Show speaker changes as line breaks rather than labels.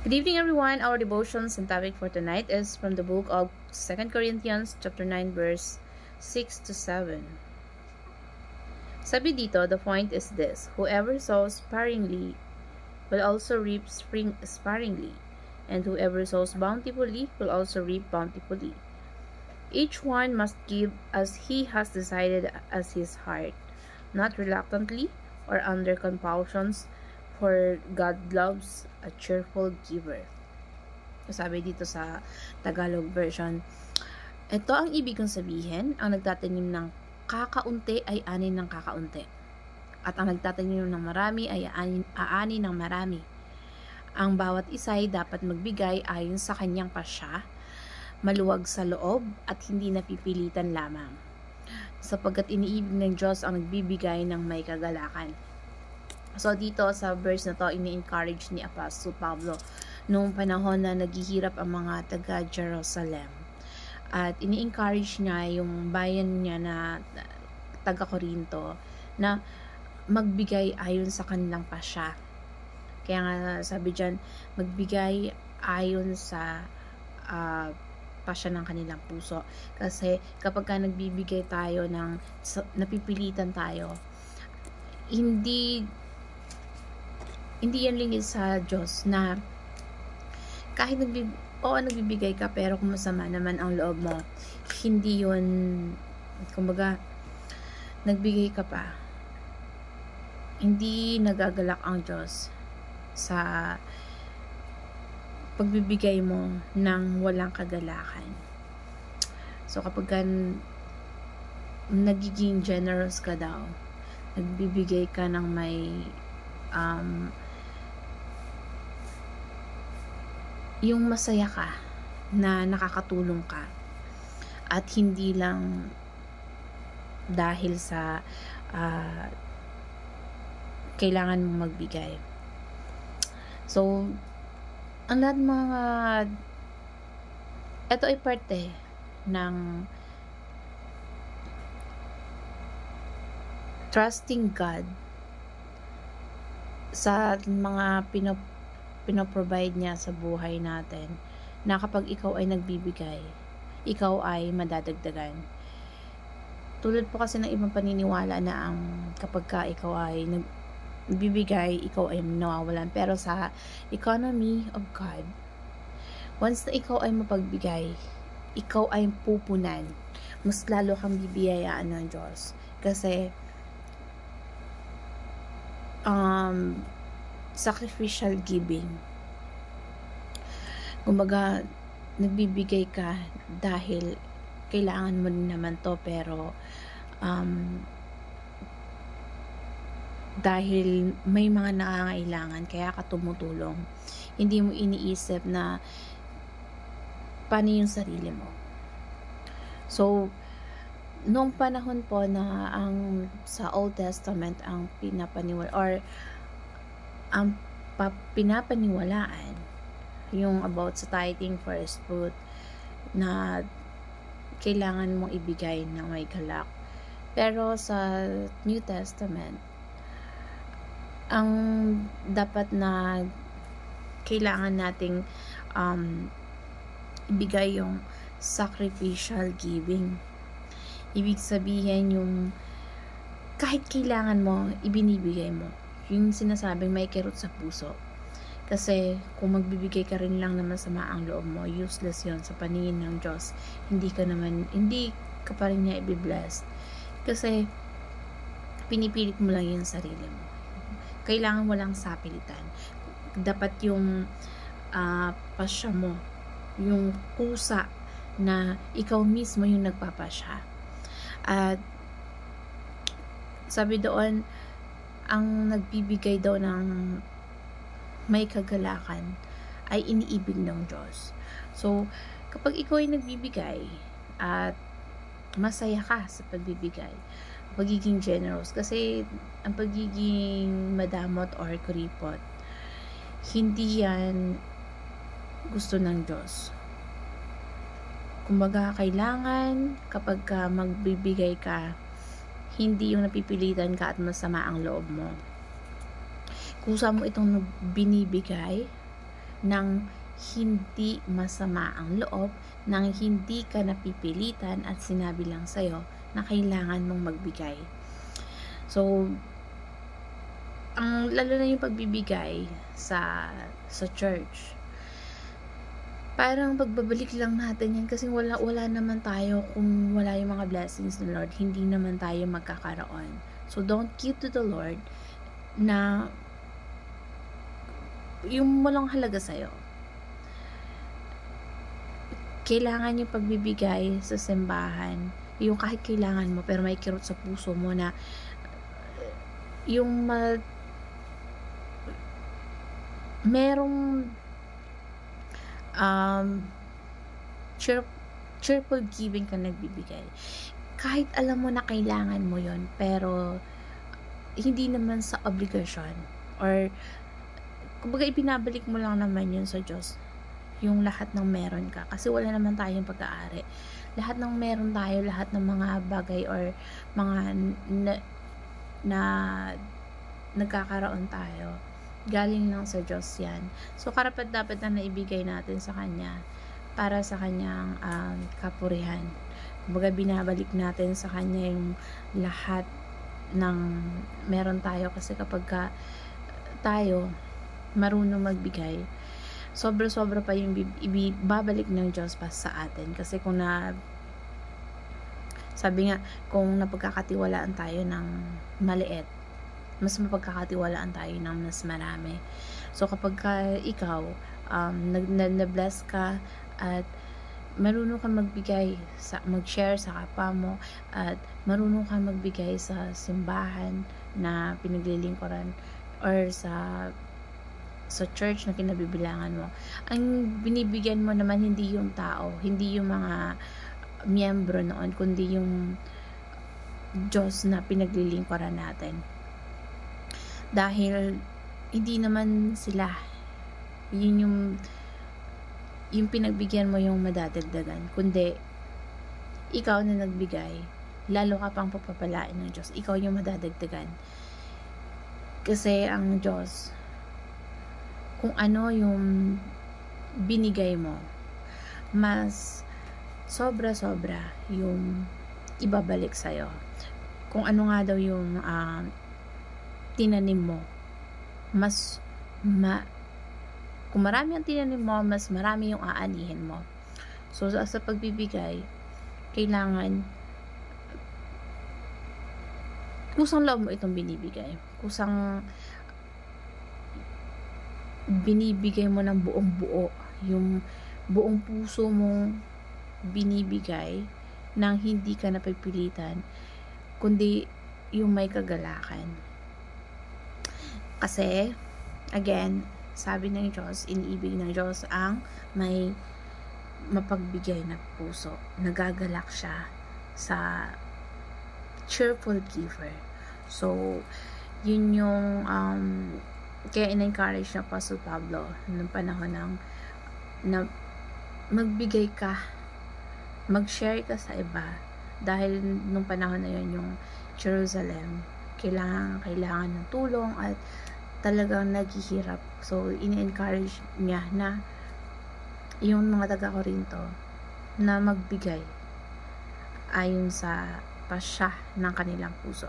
Good evening, everyone. Our devotions and topic for tonight is from the book of 2 Corinthians chapter 9 verse 6 to 7. Sabi dito, the point is this: whoever sows sparingly will also reap sparingly, and whoever sows bountifully will also reap bountifully. Each one must give as he has decided as his heart, not reluctantly or under compulsions, for God loves a cheerful giver. Sabi dito sa Tagalog version, ito ang ibig kong sabihin: ang nagtatanim ng kakaunti ay ani ng kakaunti, at ang nagtatanim ng marami ay aani ng marami. Ang bawat isa ay dapat magbigay ayon sa kanyang pasya, maluwag sa loob at hindi napipilitan lamang, sapagkat iniibig ng Diyos ang nagbibigay ng may kagalakan. So dito sa verse na to, ini-encourage ni Apostle Pablo noong panahon na naghihirap ang mga taga Jerusalem. At ini-encourage niya yung bayan niya na taga Corinto na magbigay ayon sa kanilang pasya. Kaya nga sabi dyan, magbigay ayon sa pasya ng kanilang puso. Kasi kapag ka nagbibigay tayo napipilitan tayo, hindi yan lingid sa Diyos na kahit nagbibigay ka pero kung masama naman ang loob mo, hindi yun, kumbaga, nagbigay ka pa, hindi nagagalak ang Diyos sa pagbibigay mo ng walang kagalakan. So kapag nagiging generous ka daw, nagbibigay ka ng may yung masaya ka na nakakatulong ka, at hindi lang dahil sa kailangan mong magbigay. So ang lahat mga ito ay parte ng trusting God sa mga pinoprovide niya sa buhay natin, na kapag ikaw ay nagbibigay, ikaw ay madadagdagan. Tulad po kasi ng ibang paniniwala na kapag ka ikaw ay nagbibigay, ikaw ay nawawalan. Pero sa economy of God, once na ikaw ay mapagbigay, ikaw ay pupunan. Mas lalo kang bibiyayaan ng Diyos. Kasi sacrificial giving. Kumbaga, nagbibigay ka dahil kailangan mo naman to, pero dahil may mga nangangailangan, kaya ka tumutulong. Hindi mo iniisip na paano yung sarili mo. So, noong panahon po na sa Old Testament ang pinapaniwala or ang pinapaniwalaan yung about sa tithing first fruit, na kailangan mong ibigay ng may galak. Pero sa New Testament, ang dapat na kailangan nating ibigay yung sacrificial giving. Ibig sabihin yung kahit kailangan mo, ibinibigay mo. Yung sinasabing may kirot sa puso. Kasi kung magbibigay ka rin lang na masama ang loob mo, useless yon sa paningin ng Diyos. Hindi ka pa rin niya i-bless. Kasi pinipilit mo lang yung sarili mo. Kailangan walang sapilitan. Dapat yung pasya mo, yung kusa na ikaw mismo yung nagpapasya. At sabi doon, ang nagbibigay daw ng may kagalakan ay iniibig ng Diyos. So, kapag ikaw ay nagbibigay at masaya ka sa pagbibigay, pagiging generous, kasi ang pagiging madamot or kuripot, hindi yan gusto ng Diyos. Kumbaga, kailangan kapag magbibigay ka, hindi yung napipilitan ka at masama ang loob mo. Kusa mo itong binibigay ng hindi masama ang loob, nang hindi ka napipilitan at sinabi lang sa'yo na kailangan mong magbigay. So, lalo na yung pagbibigay sa church, parang pagbabalik lang natin yan kasi wala naman tayo kung wala yung mga blessings ng Lord. Hindi naman tayo magkakaroon. So, don't give to the Lord na yung walang halaga sa'yo. Kailangan yung pagbibigay sa simbahan, yung kahit kailangan mo, pero may kirot sa puso mo na yung merong cheerful giving ka nagbibigay. Kahit alam mo na kailangan mo yon, pero hindi naman sa obligasyon, or kumbaga ipinabalik mo lang naman yun sa Diyos, yung lahat ng meron ka, kasi wala naman tayong pag-aari. Lahat ng meron tayo, lahat ng mga bagay or mga na nagkakaroon tayo, galing lang sa Diyos yan. So, karapat dapat na naibigay natin sa Kanya para sa Kanyang kapurihan. Kumbaga, binabalik natin sa Kanya yung lahat ng meron tayo, kasi kapag tayo marunong magbigay, sobra-sobra pa yung ibabalik ng Diyos pa sa atin. Kasi sabi nga, kung napagkakatiwalaan tayo ng maliit, mas mapagkakatiwalaan tayo ng mas marami. So, kapag ikaw na-bless ka at marunong ka magbigay, mag-share sa kapwa mo, at marunong ka magbigay sa simbahan na pinaglilingkuran or sa church na kinabibilangan mo, ang binibigyan mo naman hindi yung tao, hindi yung mga miyembro noon, kundi yung Diyos na pinaglilingkuran natin. Dahil hindi naman sila yun yung pinagbigyan mo yung madadagdagan, kundi ikaw na nagbigay, lalo ka pang papapalain ng Diyos. Ikaw yung madadagdagan, kasi ang Diyos, kung ano yung binigay mo, mas sobra-sobra yung ibabalik sa'yo. Kung ano nga daw yung tinanim mo, kung marami ang tinanim mo, mas marami yung aanihin mo. So, sa pagbibigay, kailangan kusang loob mo itong binibigay. Kusang binibigay mo ng buong buo, yung buong puso mong binibigay, nang hindi ka napipilitan, kundi yung may kagalakan. Kasi, again, sabi ng Diyos, iniibig ng Diyos ang may mapagbigay na puso. Nagagalak siya sa cheerful giver. So, yun yung kaya in-encourage na Apostle Pablo nung panahon na magbigay ka, mag-share ka sa iba, dahil nung panahon na yun yung Jerusalem kailangan ng tulong at talagang naghihirap. So, ini-encourage niya na yung mga taga-Korinto na magbigay ayon sa pasya ng kanilang puso.